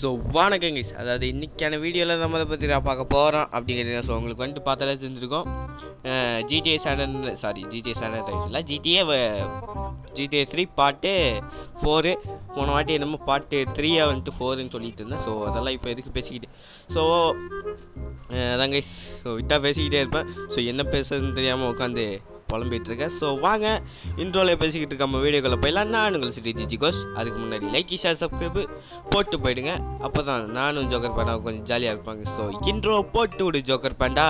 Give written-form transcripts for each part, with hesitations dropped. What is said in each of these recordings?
So வணக்கம் guys, அதாவது இன்றைக்கான வீடியோவில் நம்ம அதை பற்றி நான் பார்க்க போகிறோம் அப்படிங்கிறது. ஸோ உங்களுக்கு வந்துட்டு பார்த்தாலே தெரிஞ்சிருக்கோம். GTA 3 part 4. போன வாட்டி என்னமோ பார்ட்டு 3 வந்துட்டு 4ன்னு சொல்லிட்டு இருந்தேன். ஸோ அதெல்லாம் இப்போ எதுக்கு பேசிக்கிட்டு. ஸோ அதான் கைஸ், ஸோ விட்டால் பேசிக்கிட்டே இருப்பேன். ஸோ என்ன பேசுறதுன்னு தெரியாமல் உட்காந்து புலம்பிட்டு இருக்கேன். ஸோ வாங்க இன்ட்ரோவில் பேசிக்கிட்டு இருக்க நம்ம வீடியோக்களை போயிடலாம். நான் உங்கள் சிட்டி கோஸ். அதுக்கு முன்னாடி லைக் ஷேர் சப்ஸ்கிரைப் போட்டு போயிடுங்க. அப்போ தான் நானும் ஜோக்கர் பேண்டா கொஞ்சம் ஜாலியாக இருப்பாங்க. ஸோ இன்ட்ரோ போட்டு விடு ஜோக்கர் பேண்டா.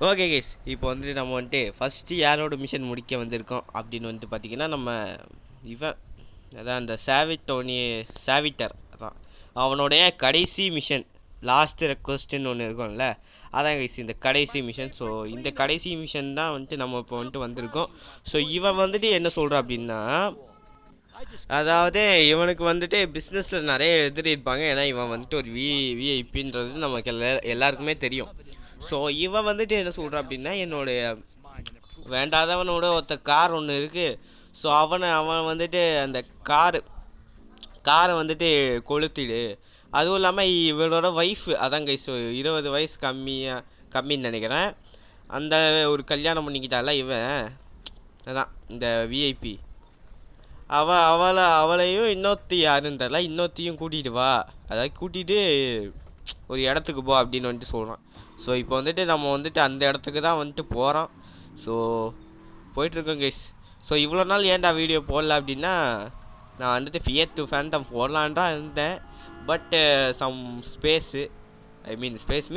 ஓகே கைஸ், இப்போ வந்துட்டு நம்ம வந்துட்டு ஃபஸ்ட்டு யாரோட மிஷன் முடிக்க வந்திருக்கோம் அப்படின்னு வந்துட்டு பார்த்திங்கன்னா, நம்ம இவன் அதான் அந்த சாவிட்டர் அதான் அவனுடைய கடைசி மிஷன், லாஸ்ட் ரெக்வஸ்ட்டுன்னு ஒன்று இருக்கும்ல, அதான் கைஸ் இந்த கடைசி மிஷன். ஸோ இந்த கடைசி மிஷன் தான் வந்துட்டு நம்ம இப்போ வந்துட்டு வந்திருக்கோம். ஸோ இவன் வந்துட்டு என்ன சொல்கிறான் அப்படின்னா, அதாவது இவனுக்கு வந்துட்டு பிஸ்னஸில் நிறைய இருப்பாங்க. ஏன்னா இவன் வந்துட்டு ஒரு விஐபின்றது நமக்கு எல்லாருக்குமே தெரியும். ஸோ இவன் வந்துட்டு என்ன சொல்கிறான் அப்படின்னா, என்னுடைய வேண்டாதவனோட ஒருத்த கார் ஒன்று இருக்குது. ஸோ அவன் வந்துட்டு அந்த காரை வந்துட்டு கொளுத்திடு. அதுவும் இல்லாமல் இவனோட ஒய்ஃபு அதான் கைஸ் 20 வயசு கம்மின்னு நினைக்கிறேன். அந்த ஒரு கல்யாணம் பண்ணிக்கிட்டால இவன், அதான் இந்த விஐபி. அவளையும் இன்னொருத்தி யாருன்னு தெரில, இன்னொருத்தையும் கூட்டிகிட்டு வா, அதாவது கூட்டிகிட்டு ஒரு இடத்துக்கு போ அப்படின்னு வந்துட்டு சொல்கிறான். ஸோ இப்போ வந்துட்டு நம்ம வந்துட்டு அந்த இடத்துக்கு தான் வந்துட்டு போகிறோம். ஸோ போயிட்டுருக்கோம் கைஸ். ஸோ இவ்வளோ நாள் ஏன்டா வீடியோ போடல அப்படின்னா, நான் வந்துட்டு ஃபியர் டு ஃபேண்டம் போடலான் தான் இருந்தேன். But some space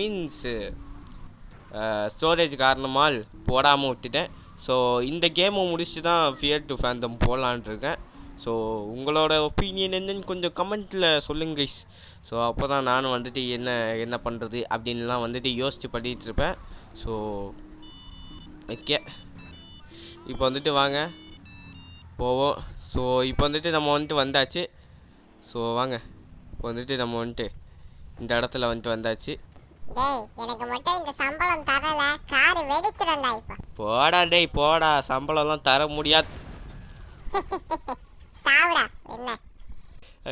means storage காரணமால் போடாமல் விட்டுட்டேன். ஸோ இந்த கேமை முடிச்சுட்டு தான் ஃபியர் டு ஃபேண்டம் போடலான்ட்டு இருக்கேன். ஸோ உங்களோட ஒப்பீனியன் என்னன்னு கொஞ்சம் கமெண்ட்டில் சொல்லுங்க கைஸ். ஸோ அப்போ தான் நானும் வந்துட்டு என்ன பண்ணுறது அப்படின்லாம் வந்துட்டு யோசித்து பண்ணிகிட்ருப்பேன். ஸோ ஓகே, இப்போ வந்துட்டு வாங்க போவோம். ஸோ இப்போ வந்துட்டு நம்ம வந்துட்டு வந்தாச்சு. ஸோ வாங்க, இப்போ வந்துட்டு நம்ம வந்துட்டு இந்த இடத்துல வந்துட்டு வந்தாச்சு. போடா டேய் போடா, சம்பளம்லாம் தர முடியாது.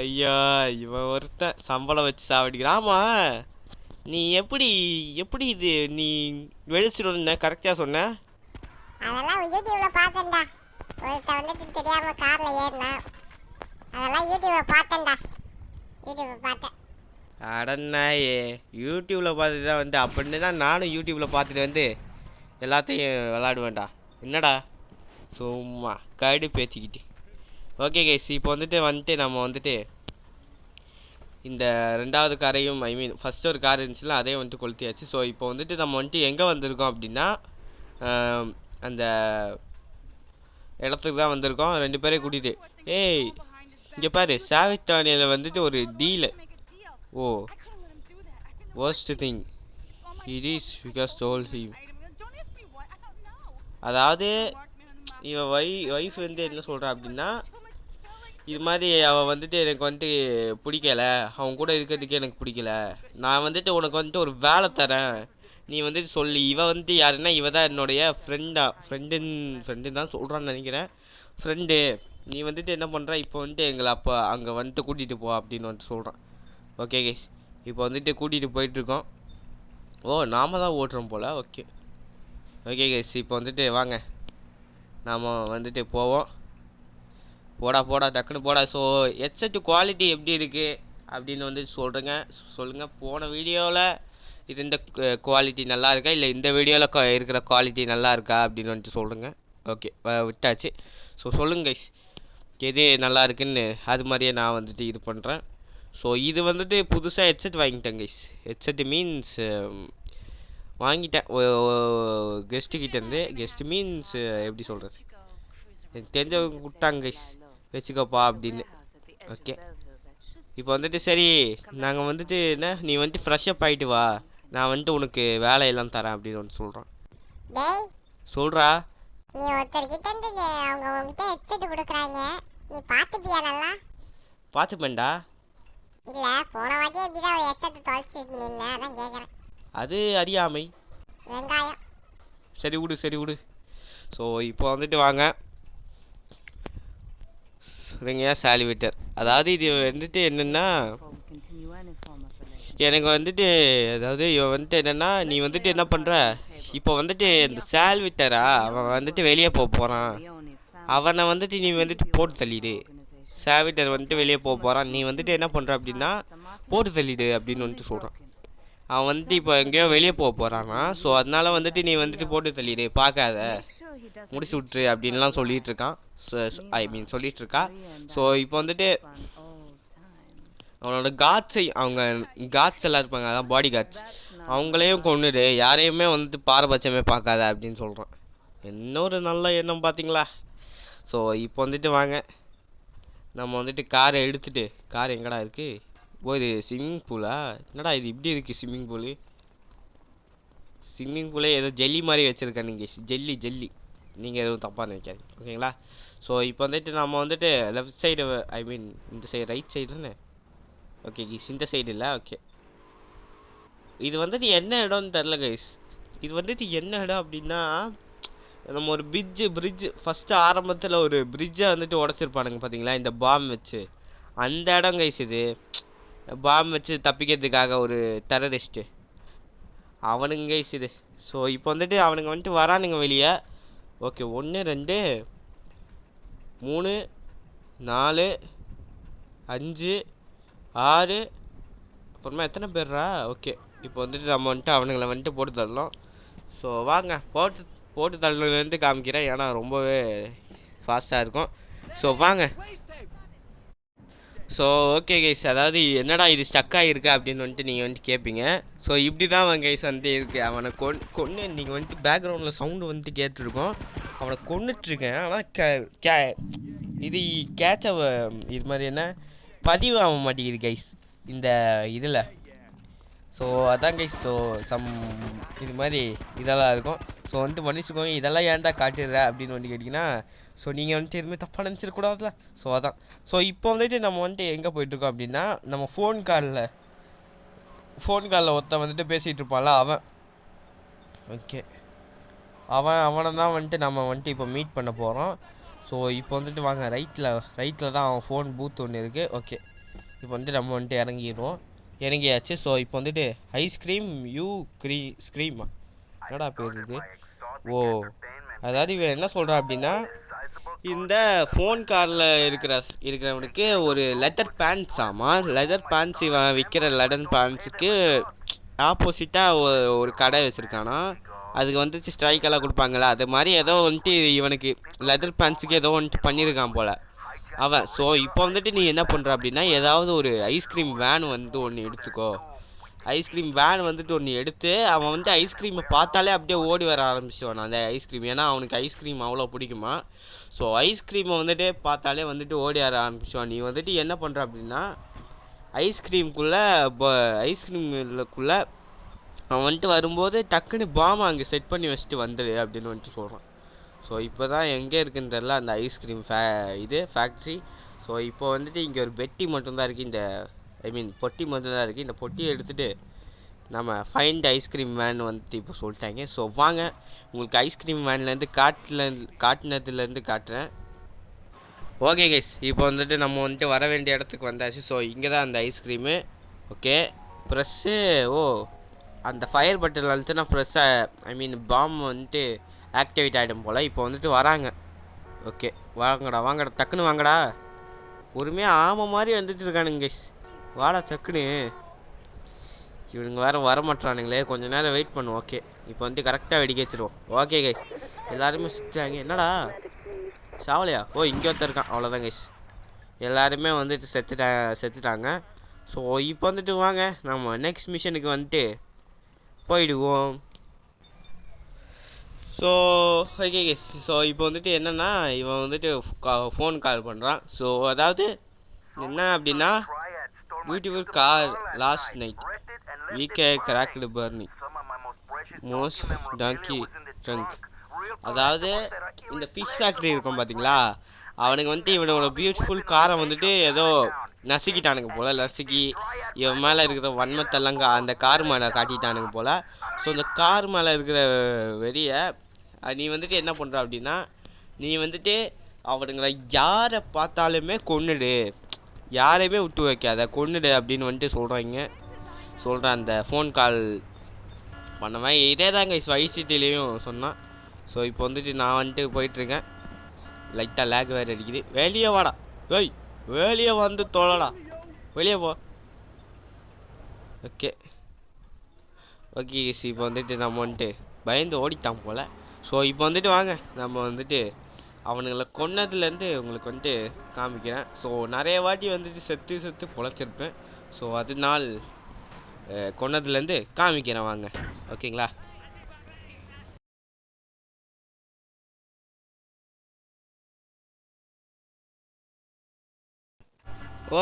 ஐயா, இவன் ஒருத்தன் சம்பளம் வச்சு சாவடிக்கிறான். ஆமாம், நீ எப்படி இது நீ வெடிச்சிடும்னு கரெக்டாக சொன்ன? அதெல்லாம் யூடியூப்ல பார்த்தேன்டா. ஒருத்த வந்துட்டு தெரியாம கார்ல ஏறினான். அதெல்லாம் யூடியூப்ல பார்த்தேன்டா. அடன்னாயே, யூடியூப்பில் பார்த்துட்டு தான் வந்து அப்படின்னு தான் நானும் யூடியூப்பில் பார்த்துட்டு வந்து எல்லாத்தையும் விளாடுவேன்டா. என்னடா சும்மா கடு பேசிக்கிட்டு. ஓகே கைஸ், இப்போ வந்துட்டு நம்ம வந்துட்டு இந்த ரெண்டாவது காரையும் ஃபஸ்ட்டு ஒரு கார் இருந்துச்சுல, அதையும் வந்துட்டு கொளுத்தியாச்சு. ஸோ இப்போ வந்துட்டு நம்ம வந்துட்டு எங்கே வந்திருக்கோம் அப்படின்னா, அந்த இடத்துக்கு தான் வந்திருக்கோம். 2 பேரையும் கூட்டிகிட்டு. ஏய் இங்கே பாரு, சாவித்தானியில் வந்துட்டு ஒரு deal. Oh worst thing it is because told him. அதாவது இவன் ஒய்ஃப் வந்து என்ன சொல்கிறான் அப்படின்னா, இது மாதிரி அவன் வந்துட்டு எனக்கு வந்துட்டு பிடிக்கல, அவன் கூட இருக்கிறதுக்கே எனக்கு பிடிக்கல, நான் வந்துட்டு உனக்கு வந்துட்டு ஒரு வேலை தரேன், நீ வந்துட்டு சொல்லி. இவன் வந்துட்டு யாருன்னா, இவ தான் என்னுடைய ஃப்ரெண்டுன்னு தான் சொல்கிறான்னு நினைக்கிறேன். ஃப்ரெண்டு, நீ வந்துட்டு என்ன பண்ணுற, இப்போ வந்துட்டு எங்களை அப்போ அங்கே வந்துட்டு கூட்டிகிட்டு போ அப்படின்னு வந்துட்டு சொல்கிறான். ஓகே கைஸ், இப்போ வந்துட்டு கூட்டிகிட்டு போயிட்டுருக்கோம். ஓ நாம தான் ஓட்டுறோம் போல். ஓகே கைஸ், இப்போ வந்துட்டு வாங்க நாம் வந்துட்டு போவோம். போடா டக்குன்னு போடா. ஸோ ஹெட்செட்டு குவாலிட்டி எப்படி இருக்குது அப்படின்னு வந்துட்டு சொல்லுங்கள். போன வீடியோவில் இது இந்த குவாலிட்டி நல்லா இருக்கா, இல்லை இந்த வீடியோவில் இருக்கிற குவாலிட்டி நல்லா இருக்கா அப்படின்னு வந்துட்டு சொல்லுங்கள். ஓகே விட்டாச்சு. ஸோ சொல்லுங்கள் கைஸ், எது நல்லா இருக்குன்னு அது மாதிரியே நான் வந்துட்டு இது பண்ணுறேன். ஸோ இது வந்துட்டு புதுசாக ஹெட்செட் வாங்கிட்டேன் கைஸ். ஹெட்செட்டு மீன்ஸ் வாங்கிட்டேன் கெஸ்ட்டுக்கிட்டேருந்து. கெஸ்ட்டு மீன்ஸ் எப்படி சொல்கிறது, எனக்கு தெரிஞ்சவங்க கொடுத்தாங்க கைஸ், வச்சுக்கப்பா அப்படின்னு. ஓகே இப்போ வந்துட்டு சரி நாங்கள் வந்துட்டு என்ன நீ வந்துட்டு ஃப்ரெஷ்அப் ஆகிட்டு வா, நான் வந்துட்டு உனக்கு வேலையெல்லாம் தரேன் அப்படின்னு வந்து சொல்கிறான். டேய் சொல்கிறா. நீ ஒருத்தர்கிட்ட இருந்து அவங்க உங்ககிட்ட ஹெட்செட் கொடுக்குறாங்க, நீ பார்த்துப்பியா நல்லா? பார்த்துப்பேன்டா. இல்லை போன வாட்டியே இப்படிதான் ஒரு ஹெட்செட் தொலைச்சிட்டு நின்று, அதான் கேட்குறேன். அது அறியாமை. வெங்காயம். சரி விடு சரி விடு. ஸோ இப்போ வந்துட்டு வாங்க சரிங்க சாலிவிட்டர். அதாவது இது வந்துட்டு என்னென்னா எனக்கு வந்துட்டு அதாவது இவன் வந்துட்டு என்னென்னா நீ வந்துட்டு என்ன பண்ணுற இப்போ வந்துட்டு இந்த சால்விட்டரா அவன் வந்துட்டு வெளியே போக போகிறான், அவனை வந்துட்டு நீ வந்துட்டு போட்டு தள்ளிடு. சால்விட்டர் வந்துட்டு வெளியே போக போகிறான், நீ வந்துட்டு என்ன பண்ணுற அப்படின்னா போட்டு தள்ளிடு அப்படின்னு வந்துட்டு சொல்கிறான். அவன் வந்துட்டு இப்போ எங்கேயோ வெளியே போக போகிறானா, ஸோ அதனால வந்துட்டு நீ வந்துட்டு போட்டு தள்ளிடு, பார்க்காத, முடிச்சு விட்ரு அப்படின்லாம் சொல்லிட்டு இருக்கான். ஐ மீன் சொல்லிட்டு இருக்கா. ஸோ இப்போ வந்துட்டு அவனோட அவங்க காட்ஸ் எல்லாம் இருப்பாங்க, அதான் பாடி காட்ஸ், அவங்களையும் கொண்டுடு, யாரையுமே வந்துட்டு பாரபட்சமே பார்க்காத அப்படின்னு சொல்கிறான். இன்னொரு நல்ல எண்ணம் பார்த்தீங்களா. ஸோ இப்போ வந்துட்டு வாங்க நம்ம வந்துட்டு காரை எடுத்துகிட்டு, கார் எங்கடா இருக்குது, ஒரு ஸ்விம்மிங் பூலா, என்னடா இது இப்படி இருக்குது ஸ்விம்மிங் பூலு, ஸ்விம்மிங் பூலே ஏதோ ஜெல்லி மாதிரி வச்சுருக்கேன் நீங்கள், ஜெல்லி நீங்கள் எதுவும் தப்பாக நினைக்காது ஓகேங்களா. ஸோ இப்போ வந்துட்டு நம்ம வந்துட்டு லெஃப்ட் சைடு ஐ மீன் இந்த சைடு ரைட் சைடு தானே, ஓகே இந்த சைடு இல்லை, ஓகே. இது வந்துட்டு என்ன இடம்னு தெரில கைஸ். இது வந்துட்டு என்ன இடம் அப்படின்னா நம்ம ஒரு பிரிட்ஜ் ஃபஸ்ட்டு ஆரம்பத்தில் ஒரு பிரிட்ஜை வந்துட்டு உடச்சிருப்பானுங்க பார்த்தீங்களா இந்த பாம் வச்சு, அந்த இடம் கைஸ். இது பாம் வச்சு தப்பிக்கிறதுக்காக ஒரு டெரரிஸ்ட்டு அவனுங்க கைஸ் இது. ஸோ இப்போ வந்துட்டு அவனுங்க வந்துட்டு வரானுங்க வெளியே. ஓகே 1 2 3 4 5 6 அப்புறமா எத்தனை பேர்ரா. ஓகே இப்போ வந்துட்டு நம்ம வந்துட்டு அவனுங்களை வந்துட்டு போட்டு தள்ளலாம். ஸோ வாங்க போட்டு தள்ளலேருந்து காமிக்கிறேன், ஏன்னா ரொம்பவே ஃபாஸ்ட்டாக இருக்கும். ஸோ வாங்க. ஸோ ஓகே கைஸ், அதாவது என்னடா இது ஸ்டக் ஆகிருக்கு அப்படின்னு வந்துட்டு நீங்கள் வந்துட்டு கேட்பீங்க. ஸோ இப்படி தான் கைஸ் வந்துட்டு இருக்குது. அவனை கொன்று நீங்கள் வந்துட்டு பேக்ரவுண்டில் சவுண்டு வந்துட்டு கேட்டுருக்கோம், அவனை கொண்டுட்ருக்கேன். ஆனால் இது கேட்ச இது மாதிரி என்ன பதிவு ஆக மாட்டேங்குது கைஸ் இந்த இதில். ஸோ அதான் கைஸ். ஸோ இது மாதிரி இதெல்லாம் இருக்கும். ஸோ வந்துட்டு மன்னிச்சுக்கோங்க, இதெல்லாம் ஏன்டா காட்டுற அப்படின்னு வந்து கேட்டிங்கன்னா, ஸோ நீங்கள் வந்துட்டு எதுவுமே தப்பாக நினச்சிடக்கூடாதுல. ஸோ அதான். ஸோ இப்போ வந்துட்டு நம்ம வந்துட்டு எங்கே போயிட்டுருக்கோம் அப்படின்னா நம்ம ஃபோன் காலில் ஒருத்தன் வந்துட்டு பேசிகிட்டு இருப்பான்ல அவன். ஓகே அவனை தான் வந்துட்டு நம்ம வந்துட்டு இப்போ மீட் பண்ண போகிறோம். ஸோ இப்போ வந்துட்டு வாங்க ரைட்டில் தான் அவன் ஃபோன் பூத் ஒன்று இருக்குது. ஓகே இப்போ வந்துட்டு நம்ம வந்துட்டு இறங்கியாச்சு. ஸோ இப்போ வந்துட்டு ஐஸ்கிரீம் ஸ்க்ரீமா என்னடா பேர் இது. ஓ அதாவது இவன் என்ன சொல்கிறான் அப்படின்னா இந்த ஃபோன் காரில் இருக்கிறவனுக்கு ஒரு லெதர் பேண்ட்ஸ் ஆமாம், லெதர் பேண்ட்ஸ் இவன் விற்கிற லெதர் பேண்ட்ஸுக்கு ஆப்போசிட்டாக ஒரு கடை வச்சுருக்கானா, அதுக்கு வந்துட்டு ஸ்ட்ரைக்கெல்லாம் கொடுப்பாங்களா, அது மாதிரி ஏதோ வந்துட்டு இவனுக்கு லெதர் பேண்ட்ஸுக்கு ஏதோ வந்துட்டு பண்ணியிருக்கான் போல் அவன். ஸோ இப்போ வந்துட்டு நீ என்ன பண்ணுற அப்படின்னா ஏதாவது ஒரு ஐஸ்கிரீம் வேன் வந்துட்டு ஒன்று எடுத்துக்கோ. ஐஸ்கிரீம் வேன் வந்துட்டு ஒன்று எடுத்து அவன் வந்துட்டு ஐஸ்கிரீமை பார்த்தாலே அப்படியே ஓடி வர ஆரம்பிச்சிடுவான் அந்த ஐஸ்கிரீம், ஏன்னா அவனுக்கு ஐஸ்கிரீம் அவ்வளோ பிடிக்குமா. ஸோ ஐஸ்கிரீமை வந்துட்டு பார்த்தாலே வந்துட்டு ஓடி வர ஆரம்பிச்சிடுவான். நீ வந்துட்டு என்ன பண்ணுற அப்படின்னா ஐஸ்கிரீமுக்குள்ளே அவன் வந்துட்டு வரும்போது டக்குன்னு பாமை அங்கே செட் பண்ணி வச்சுட்டு வந்துடு அப்படின்னு வந்துட்டு சொல்கிறான். ஸோ இப்போ தான் எங்கே இருக்குன்னு தெரில அந்த ஐஸ்கிரீம் ஃபேக்ட்ரி. ஸோ இப்போ வந்துட்டு இங்கே ஒரு பெட்டி மட்டும்தான் இருக்குது, இந்த ஐ மீன் பொட்டி மட்டும்தான் இருக்குது. இந்த பொட்டியை எடுத்துகிட்டு நம்ம ஃபைண்ட் ஐஸ்கிரீம் வேன் வந்துட்டு இப்போ சொல்லிட்டாங்க. ஸோ வாங்க உங்களுக்கு ஐஸ்கிரீம் வேன்லேருந்து காட்டினதுலேருந்து காட்டுறேன். ஓகே கைஸ், இப்போ வந்துட்டு நம்ம வந்துட்டு வர வேண்டிய இடத்துக்கு வந்தாச்சு. ஸோ இங்கே தான் அந்த ஐஸ்கிரீமு. ஓகே ப்ரெஸ்ஸு அந்த ஃபயர் பட்டன் அழுத்துனா ப்ரெஸ்ஸை ஐ மீன் பாம் வந்துட்டு ஆக்டிவேட் ஆகிடும் போல். இப்போ வந்துட்டு வராங்க. ஓகே வாங்கடா டக்குன்னு வாங்கடா. பொறுமையாக ஆமாம் மாதிரி வந்துட்டு இருக்கானுங்க கைஸ், வாடா டக்குன்னு. இவனுங்க வேறு வரமாட்டானுங்களே, கொஞ்சம் நேரம் வெயிட் பண்ணுவோம். ஓகே இப்போ வந்துட்டு கரெக்டாக வெடிக்க வச்சுருவோம். ஓகே கைஸ் எல்லாருமே சுற்றுறாங்க. என்னடா சாவலையா? ஓ இங்கே ஒருத்தர் இருக்கான், அவ்வளோதான் கைஸ். எல்லாருமே வந்துட்டு செத்துட்டாங்க. ஸோ இப்போ வந்துட்டு வாங்க நம்ம நெக்ஸ்ட் மிஷனுக்கு வந்துட்டு போயிடுவோம். ஸோ ஓகே கைஸ், ஸோ இப்போ வந்துட்டு என்னென்னா இவன் வந்துட்டு ஃபோன் கால் பண்ணுறான். ஸோ அதாவது என்ன அப்படின்னா பியூட்டிஃபுல் கார் லாஸ்ட் நைட் வீக்கே கிராக்டு பர்னி மோஸ்ட் டாங்கி ட்ரங்க். அதாவது இந்த ஃபிஷ் ஃபேக்ட்ரி இருக்கும் பார்த்தீங்களா, அவனுக்கு வந்துட்டு இவனோட பியூட்டிஃபுல் காரை வந்துட்டு ஏதோ நசுக்கிட்டானுங்க போல். நசுக்கி இவன் மேலே இருக்கிற வன்மத்தெல்லாம் அந்த கார் மேலே காட்டிட்டானுங்க போல். ஸோ இந்த கார் மேலே இருக்கிற வெறியை நீ வந்துட்டு என்ன பண்ணுற அப்படின்னா, நீ வந்துட்டு அவனுங்களை யாரை பார்த்தாலுமே கொன்னுடு, யாரையுமே விட்டு வைக்காத, கொன்னுடு அப்படின்னு வந்துட்டு சொல்கிறேன் அந்த ஃபோன் கால் பண்ணவன். இதே தாங்க வைசிட்டிலையும் சொன்னான். ஸோ இப்போ வந்துட்டு நான் வந்துட்டு போயிட்டுருக்கேன். லைட்டாக லேக் வேறு அடிக்குது. வெளியே வாடா, ஏய் வெளியே வந்து தொலைடா, வெளியே போ. ஓகே இப்போ வந்துட்டு நம்ம வந்துட்டு பயந்து ஓடிட்டான் போல். ஸோ இப்போ வந்துட்டு வாங்க நம்ம வந்துட்டு அவனுங்களை கொன்னதுலேருந்து உங்களுக்கு வந்துட்டு காமிக்கிறேன். ஸோ நிறைய வாட்டி வந்துட்டு செத்து பொழைச்சிருப்பேன். ஸோ அதனால் கொன்னதுலேருந்து காமிக்கிறேன் வாங்க, ஓகேங்களா?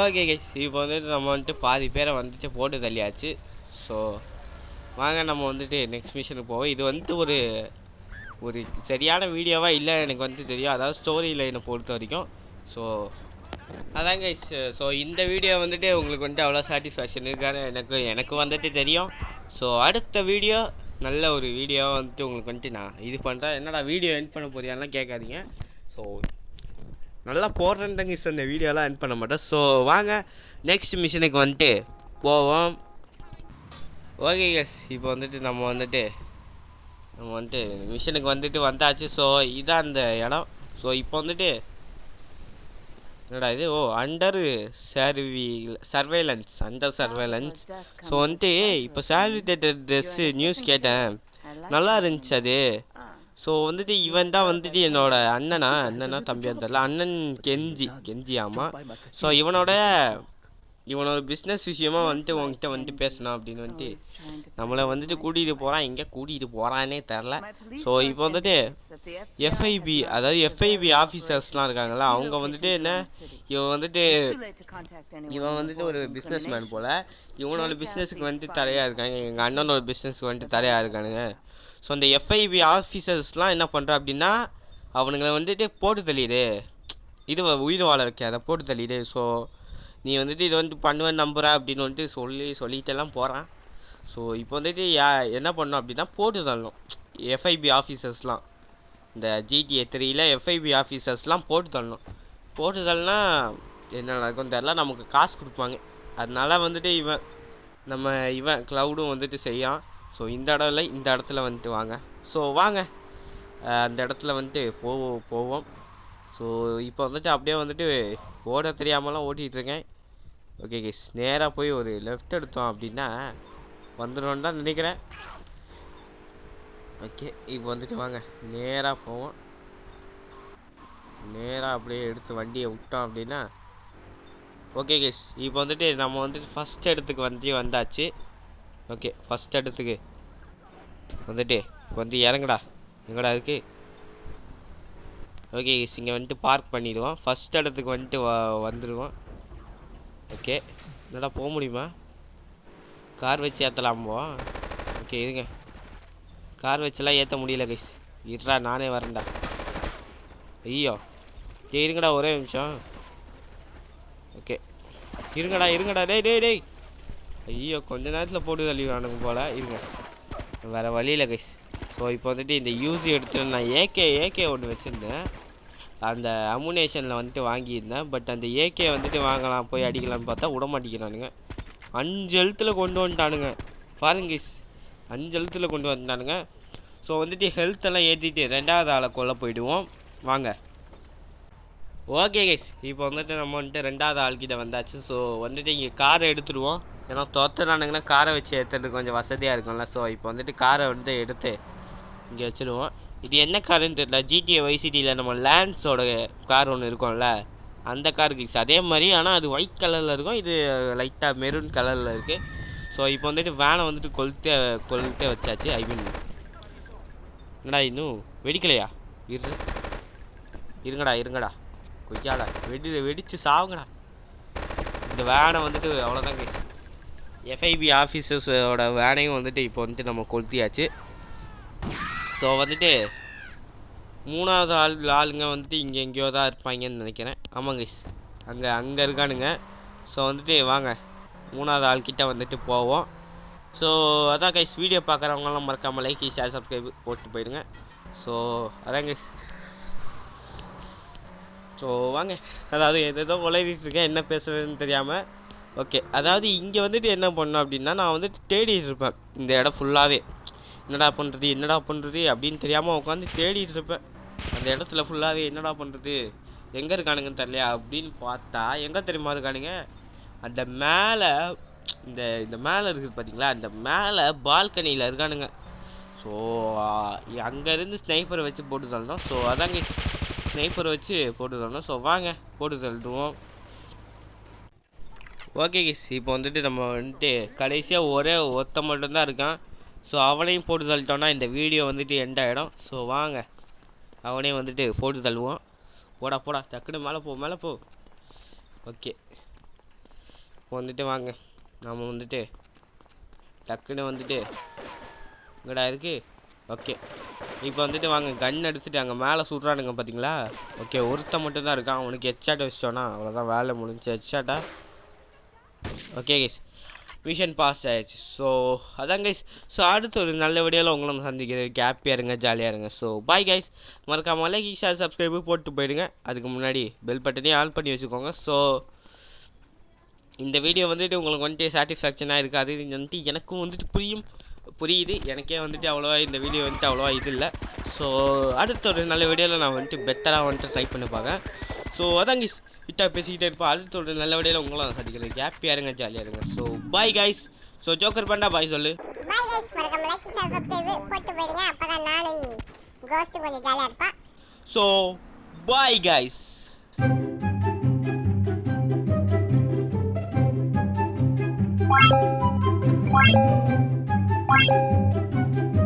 ஓகே கைஸ், இப்போ வந்துட்டு நம்ம வந்துட்டு பாதி பேரை வந்துட்டு போட்டு தள்ளியாச்சு. ஸோ வாங்க நம்ம வந்துட்டு நெக்ஸ்ட் மிஷனுக்கு போவோம். இது வந்துட்டு ஒரு சரியான வீடியோவாக இல்லை எனக்கு வந்துட்டு தெரியும், அதாவது ஸ்டோரி லைனை பொறுத்த வரைக்கும். ஸோ அதான் கைஸ், ஸோ இந்த வீடியோ வந்துட்டு உங்களுக்கு வந்துட்டு அவ்வளோ சாட்டிஸ்ஃபேக்ஷன் இருக்கான்னு எனக்கு வந்துட்டு தெரியும். ஸோ அடுத்த வீடியோ நல்ல ஒரு வீடியோவாக வந்துட்டு உங்களுக்கு வந்துட்டு நான் இது பண்ணுறேன். என்னடா வீடியோ எண்ட் பண்ண போறியாலாம் கேட்காதீங்க. ஸோ நல்லா போடுறேன்தாங்க சார், இந்த வீடியோலாம் எண்ட் பண்ண மாட்டேன். ஸோ வாங்க நெக்ஸ்ட் மிஷனுக்கு வந்துட்டு போவோம். ஓகே கேஸ், இப்போ வந்துட்டு நம்ம வந்துட்டு மிஷனுக்கு வந்துட்டு வந்தாச்சு. ஸோ இதான் அந்த இடம். ஸோ இப்போ வந்துட்டு என்னடா இது, அண்டர் சர்வேலன்ஸ். ஸோ வந்துட்டு இப்போ சேலிடேட்டட் ட்ரெஸ்ஸு நியூஸ் கேட்டேன், நல்லா இருந்துச்சு அது. ஸோ வந்துட்டு இவன் தான் வந்துட்டு என்னோட அண்ணனா தம்பியாக தெரில, அண்ணன் கெஞ்சி ஆமாம். ஸோ இவனோட பிஸ்னஸ் விஷயமாக வந்துட்டு உங்ககிட்ட வந்துட்டு பேசணும் அப்படின்னு வந்துட்டு நம்மளை வந்துட்டு கூட்டிகிட்டு போகிறான். எங்கே கூட்டிகிட்டு போகிறானே தெரில. ஸோ இப்போ வந்துட்டு எஃப்ஐபி, அதாவது எஃப்ஐபி ஆஃபீஸர்ஸ்லாம் இருக்காங்களா, அவங்க வந்துட்டு இவன் வந்துட்டு ஒரு பிஸ்னஸ் மேன் போல். இவனோட பிஸ்னஸுக்கு வந்துட்டு தரையாக இருக்காங்க, எங்கள் அண்ணனோட பிஸ்னஸுக்கு வந்துட்டு தரையாக இருக்கானுங்க. ஸோ அந்த எஃப்ஐபி ஆஃபீஸர்ஸ்லாம் என்ன பண்ணுறா அப்படின்னா, அவனுங்களை வந்துட்டு போட்டு தள்ளிடு, இது உயிர் வாழ வைக்காத, போட்டு தள்ளிடு. ஸோ நீ வந்துட்டு இது வந்துட்டு பண்ணுவேன்னு நம்புற அப்படின்னு வந்துட்டு சொல்லிட்டெல்லாம் போகிறான். ஸோ இப்போ வந்துட்டு என்ன பண்ணோம் அப்படின்னா போட்டு தள்ளணும் எஃப்ஐபி ஆஃபீஸர்ஸ்லாம். இந்த GTA 3ல் எஃப்ஐபி ஆஃபீஸர்ஸ்லாம் போட்டு தள்ளனா என்ன நடக்கும் தெரில, நமக்கு காசு கொடுப்பாங்க. அதனால வந்துட்டு இவன் க்ளவுடும் வந்துட்டு செய்யான். ஸோ இந்த இடத்துல வந்துட்டு வாங்க. ஸோ வாங்க அந்த இடத்துல வந்துட்டு போவோம். ஸோ இப்போ வந்துட்டு அப்படியே வந்துட்டு ஓட தெரியாமலாம் ஓட்டிகிட்ருக்கேன். ஓகே கைஸ், நேராக போய் ஒரு லெஃப்ட் எடுத்தோம் அப்படின்னா வந்துடும்னு தான் நினைக்கிறேன். ஓகே இப்போ வந்துட்டு வாங்க நேராக போவோம். நேராக அப்படியே எடுத்து வண்டியை விட்டோம் அப்படின்னா ஓகே கைஸ், இப்போ வந்துட்டு நம்ம வந்துட்டு ஃபஸ்ட் இடத்துக்கு வந்தாச்சு. ஓகே ஃபஸ்ட் இடத்துக்கு வந்துட்டு வந்து இறங்குடா, எங்கடா இருக்குது? ஓகே கைஸ், இங்கே வந்துட்டு பார்க் பண்ணிடுவோம். ஃபஸ்ட் இடத்துக்கு வந்துட்டு வந்துடுவோம். ஓகே என்னடா போக முடியுமா? கார் வச்சு ஏற்றலாம்போ? ஓகே இருங்க, கார் வச்செல்லாம் ஏற்ற முடியல கைஸ், இருடா நானே வரேன்டா. ஐயோ இருங்கடா ஒரே நிமிஷம். ஓகே இருங்கடா டேய் ஐயோ கொஞ்ச நேரத்தில் போட்டு தள்ளிடுவானுங்க போல், இருங்க வேறு வழியில் கைஸ். ஸோ இப்போ வந்துட்டு இந்த யூசி எடுத்துட்டு நான் ஏகே ஒன்று வச்சுருந்தேன், அந்த அமுனேஷனில் வந்துட்டு வாங்கியிருந்தேன். பட் அந்த ஏகே வந்துட்டு வாங்கலாம் போய் அடிக்கலாம்னு பார்த்தா விட மாட்டேங்கிறானுங்க. 5 எழுத்தில் கொண்டு வந்துட்டானுங்க பாருங்க கைஸ், 5 எழுத்தில் கொண்டு வந்துட்டானுங்க. ஸோ வந்துட்டு ஹெல்த்தெல்லாம் ஏற்றிட்டு 2வது ஆளை கொல்ல போயிடுவோம் வாங்க. ஓகே கைஸ், இப்போ வந்துட்டு நம்ம வந்துட்டு 2வது ஆள்கிட்ட வந்தாச்சு. ஸோ வந்துட்டு இங்கே காரை எடுத்துடுவோம், ஏன்னா துரத்துறானுங்கன்னா காரை வச்சு ஏற்றுறதுக்கு கொஞ்சம் வசதியாக இருக்கும்ல. ஸோ இப்போ வந்துட்டு காரை வந்து எடுத்து இங்கே வச்சுடுவோம். இது என்ன காருன்னு தெரியல, GTA வைசிட்டியில் நம்ம லேன்ஸோட கார் ஒன்று இருக்கும்ல, அந்த காருக்கு அதே மாதிரி, ஆனால் அது ஒயிட் கலரில் இருக்கும், இது லைட்டாக மெரூன் கலரில் இருக்குது. ஸோ இப்போ வந்துட்டு வேனை வந்துட்டு கொளுத்தே வச்சாச்சு. ஐ மீன் என்னடா இன்னும் வெடிக்கலையா? இருங்கடா கொஞ்சாடா வெடிச்சு சாவுங்கடா. இந்த வேனை வந்துட்டு அவ்வளோதான் கைஸ். எஃப்ஐபி ஆஃபீஸர்ஸோட வேனையும் வந்துட்டு இப்போ வந்துட்டு நம்ம கொளுத்தியாச்சு. ஸோ வந்துட்டு 3வது ஆளுங்க வந்துட்டு இங்கே எங்கேயோ தான் இருப்பாங்கன்னு நினைக்கிறேன். ஆமாங்க கைஸ், அங்கே இருக்கானுங்க. ஸோ வந்துட்டு வாங்க 3வது ஆள்கிட்ட வந்துட்டு போவோம். ஸோ அதான் கைஸ், வீடியோ பார்க்குறவங்களாம் மறக்காமல் லைக் ஷேர் சப்ஸ்கிரைப் போட்டு போயிடுங்க. ஸோ அதான் கைஸ். ஸோ வாங்க, அதாவது எதோ உளறிட்டு இருக்கேன், என்ன பேசுறதுன்னு தெரியாமல். ஓகே, அதாவது இங்கே வந்துட்டு என்ன பண்ணோம் அப்படின்னா, நான் வந்துட்டு தேடிட்டு இருப்பேன் இந்த இடம் ஃபுல்லாகவே. என்னடா பண்ணுறது அப்படின்னு தெரியாமல் உட்காந்து தேடிட்டு இருப்பேன் அந்த இடத்துல ஃபுல்லாகவே. என்னடா பண்ணுறது, எங்கே இருக்கானுங்கன்னு தெரியலையா அப்படின்னு பார்த்தா எங்கே தெரியுமா இருக்கானுங்க, அந்த மேலே இந்த மேலே இருக்குது பார்த்தீங்களா, அந்த மேலே பால்கனியில் இருக்கானுங்க. ஸோ அங்கேருந்து ஸ்னைப்பரை வச்சு போட்டு தள்ளணும். ஸோ அதாங்க, ஸ்னைப்பரை வச்சு போட்டு தள்ளணும். ஸோ வாங்க போட்டு தள்ளிடுவோம். ஓகே கிஸ், இப்போ வந்துட்டு நம்ம வந்துட்டு கடைசியாக ஒருத்த மட்டும்தான் இருக்கான். ஸோ அவனையும் போட்டு தள்ளிட்டோன்னா இந்த வீடியோ வந்துட்டு எண்ட் ஆகிடும். ஸோ வாங்க அவனையும் வந்துட்டு போட்டு தள்ளுவோம். போடா டக்குன்னு மேலே போ. ஓகே, இப்போ வந்துட்டு வாங்க நாம் வந்துட்டு டக்குன்னு வந்துட்டு இங்கடா இருக்குது. ஓகே, இப்போ வந்துட்டு வாங்க கன் எடுத்துகிட்டு அங்கே மேலே சுடுறானுங்க பார்த்தீங்களா. ஓகே, ஒருத்த மட்டும்தான் இருக்கான். அவனுக்கு ஹெட்ஷாட் வச்சிட்டோன்னா அவ்வளோதான், வேலை முடிஞ்சு. ஹெட்ஷாட்டா. ஓகே கைஸ், மிஷன் பாஸ் ஆயிடுச்சு. ஸோ அதான் கைஸ். ஸோ அடுத்து ஒரு நல்ல வீடியோவில் உங்களை சந்திக்கிறது. ஹாப்பியாக இருங்க, ஜாலியாக இருங்க. ஸோ பாய் கைஸ், மறக்காம லைக் ஷேர் சப்ஸ்கிரைபு போட்டு போயிடுங்க. அதுக்கு முன்னாடி பெல் பட்டனையும் ஆன் பண்ணி வச்சுக்கோங்க. ஸோ இந்த வீடியோ வந்துட்டு உங்களுக்கு வந்துட்டு சாட்டிஸ்ஃபேக்ஷனாக இருக்காது. இது வந்துட்டு எனக்கும் வந்துட்டு புரியுது. எனக்கே வந்துட்டு அவ்வளோவா இந்த வீடியோ வந்துட்டு அவ்வளோவா இது இல்லை. ஸோ அடுத்த ஒரு நல்ல வீடியோவில் நான் வந்துட்டு பெட்டராக வந்துட்டு ட்ரை பண்ணி பார்க்கேன். ஸோ அதான் கைஸ், விட்டா பேசிக்கிட்டே இருப்போம். அடுத்த ஒரு நல்ல வீடியோவில் உங்களை சந்திக்கிறேன். ஹாப்பியாக இருங்க, ஜாலியாக இருங்க. So bye guys. So joker பண்ணா பாய் சொல்லு. பாய் கைஸ், மறக்காம லைக் ஷேர் சப்ஸ்கிரைப் போட்டு போயிடுங்க. அப்பதான் நானும் கோஸ்ட் கொஞ்சம் ஜாலியா இருப்பேன். So bye guys. Bye.